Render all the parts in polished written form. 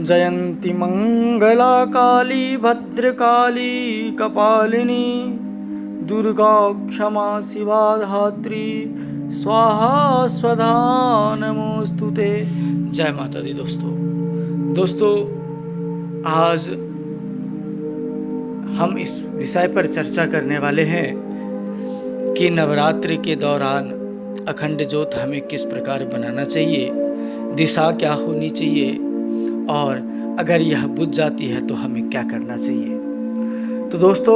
जयंती मंगला काली भद्रकाली कपालिनी दुर्गा क्षमा शिवा धात्री स्वाहा स्वधा नमोस्तुते। जय माता दी। दोस्तों आज हम इस विषय पर चर्चा करने वाले हैं कि नवरात्रि के दौरान अखंड ज्योत हमें किस प्रकार बनाना चाहिए, दिशा क्या होनी चाहिए और अगर यह बुझ जाती है तो हमें क्या करना चाहिए। तो दोस्तों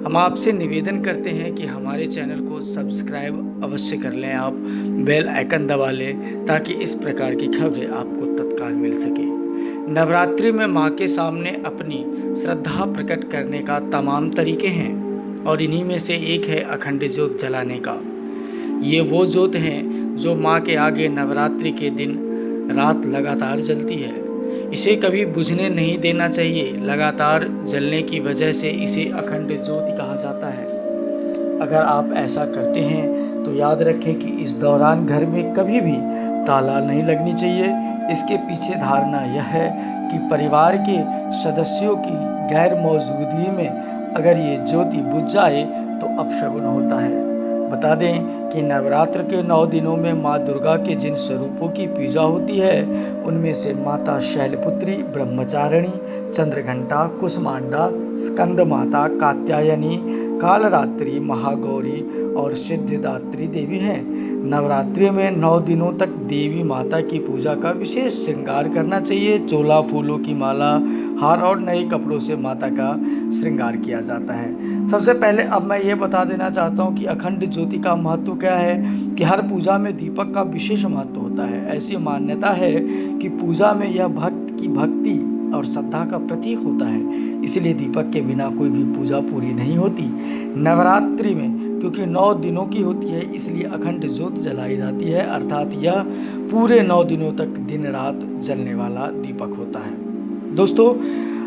हम आपसे निवेदन करते हैं कि हमारे चैनल को सब्सक्राइब अवश्य कर लें, आप बेल आइकन दबा लें ताकि इस प्रकार की खबरें आपको तत्काल मिल सके। नवरात्रि में माँ के सामने अपनी श्रद्धा प्रकट करने का तमाम तरीके हैं और इन्हीं में से एक है अखंड ज्योत जलाने का। ये वो ज्योत है जो माँ के आगे नवरात्रि के दिन रात लगातार जलती है। इसे कभी बुझने नहीं देना चाहिए। लगातार जलने की वजह से इसे अखंड ज्योति कहा जाता है। अगर आप ऐसा करते हैं तो याद रखें कि इस दौरान घर में कभी भी ताला नहीं लगनी चाहिए। इसके पीछे धारणा यह है कि परिवार के सदस्यों की गैर मौजूदगी में अगर ये ज्योति बुझ जाए तो अपशगुन होता है। बता दें कि नवरात्र के 9 दिनों में माँ दुर्गा के जिन स्वरूपों की पूजा होती है उनमें से माता शैलपुत्री, ब्रह्मचारिणी, चंद्रघंटा, कुसमांडा, स्कंद माता, कात्यायनी, कालरात्रि, महागौरी और सिद्धिदात्री देवी हैं। नवरात्रि में 9 दिनों तक देवी माता की पूजा का विशेष श्रृंगार करना चाहिए। चोला, फूलों की माला, हार और नए कपड़ों से माता का श्रृंगार किया जाता है। सबसे पहले अब मैं ये बता देना चाहता हूँ कि अखंड ज्योति का महत्व क्या है कि हर पूजा में दीपक का विशेष महत्व होता है। ऐसी मान्यता है कि पूजा में यह भक्त की भक्ति और श्रद्धा का प्रतीक होता है, इसलिए दीपक के बिना कोई भी पूजा पूरी नहीं होती। नवरात्रि में क्योंकि 9 दिनों की होती है इसलिए अखंड ज्योत जलाई जाती है, अर्थात यह पूरे 9 दिनों तक दिन रात जलने वाला दीपक होता है। दोस्तों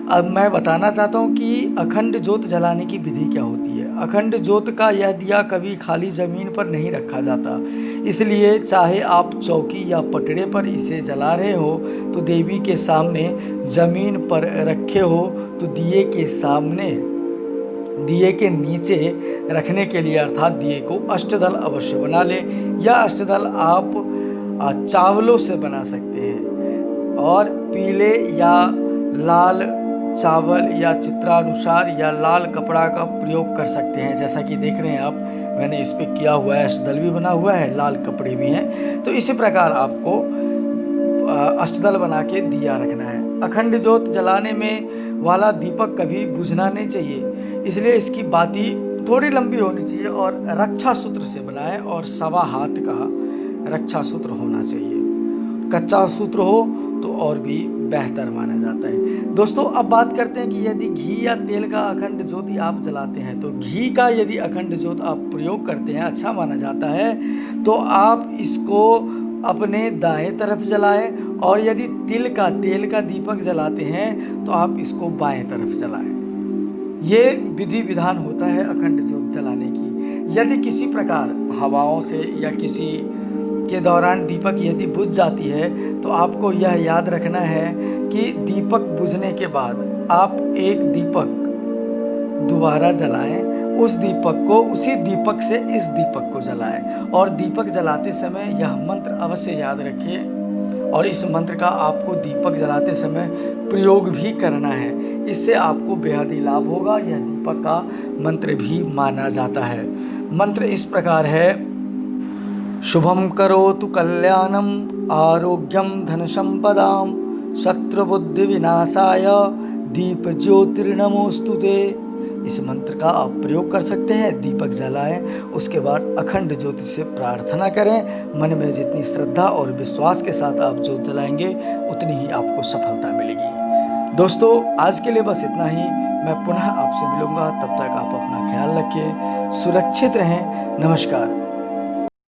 अब मैं बताना चाहता हूँ कि अखंड ज्योत जलाने की विधि क्या होती है। अखंड ज्योत का यह दिया कभी खाली जमीन पर नहीं रखा जाता, इसलिए चाहे आप चौकी या पटड़े पर इसे जला रहे हो तो देवी के सामने, जमीन पर रखे हो तो दिए के सामने, दिए के नीचे रखने के लिए अर्थात दिए को अष्टदल अवश्य बना ले। यह अष्टदल आप चावलों से बना सकते हैं और पीले या लाल चावल या चित्रानुसार या लाल कपड़ा का प्रयोग कर सकते हैं। जैसा कि देख रहे हैं आप, मैंने इस पे किया हुआ है, अष्टदल भी बना हुआ है, लाल कपड़े भी हैं। तो इसी प्रकार आपको अष्टदल बना के दिया रखना है। अखंड ज्योत जलाने में वाला दीपक कभी बुझना नहीं चाहिए, इसलिए इसकी बाती थोड़ी लंबी होनी चाहिए और रक्षा सूत्र से बनाए और 1.25 हाथ का रक्षा सूत्र होना चाहिए। कच्चा सूत्र हो तो और भी बेहतर माना जाता है। दोस्तों अब बात करते हैं कि यदि घी या तेल का अखंड ज्योति आप जलाते हैं तो घी का यदि अखंड ज्योत आप प्रयोग करते हैं, अच्छा माना जाता है, तो आप इसको अपने दाएं तरफ जलाएं और यदि तेल का दीपक जलाते हैं तो आप इसको बाएं तरफ जलाएं। ये विधि विधान होता है अखंड ज्योत जलाने की। यदि किसी प्रकार हवाओं से या किसी के दौरान दीपक यदि बुझ जाती है तो आपको यह याद रखना है कि दीपक बुझने के बाद आप एक दीपक दोबारा जलाएं, उस दीपक को उसी दीपक से इस दीपक को जलाएं और दीपक जलाते समय यह मंत्र अवश्य याद रखिए और इस मंत्र का आपको दीपक जलाते समय प्रयोग भी करना है। इससे आपको बेहद ही लाभ होगा। यह दीपक का मंत्र भी माना जाता है। मंत्र इस प्रकार है: शुभम करोतु कल्याणम आरोग्यम धन संपदाम शत्रुबुद्धि विनाशाय दीप ज्योतिर्नमोस्तुते। इस मंत्र का आप प्रयोग कर सकते हैं। दीपक जलाएं, उसके बाद अखंड ज्योति से प्रार्थना करें। मन में जितनी श्रद्धा और विश्वास के साथ आप ज्योत जलाएंगे उतनी ही आपको सफलता मिलेगी। दोस्तों आज के लिए बस इतना ही। मैं पुनः आपसे मिलूंगा, तब तक आप अपना ख्याल रखिए, सुरक्षित रहें। नमस्कार।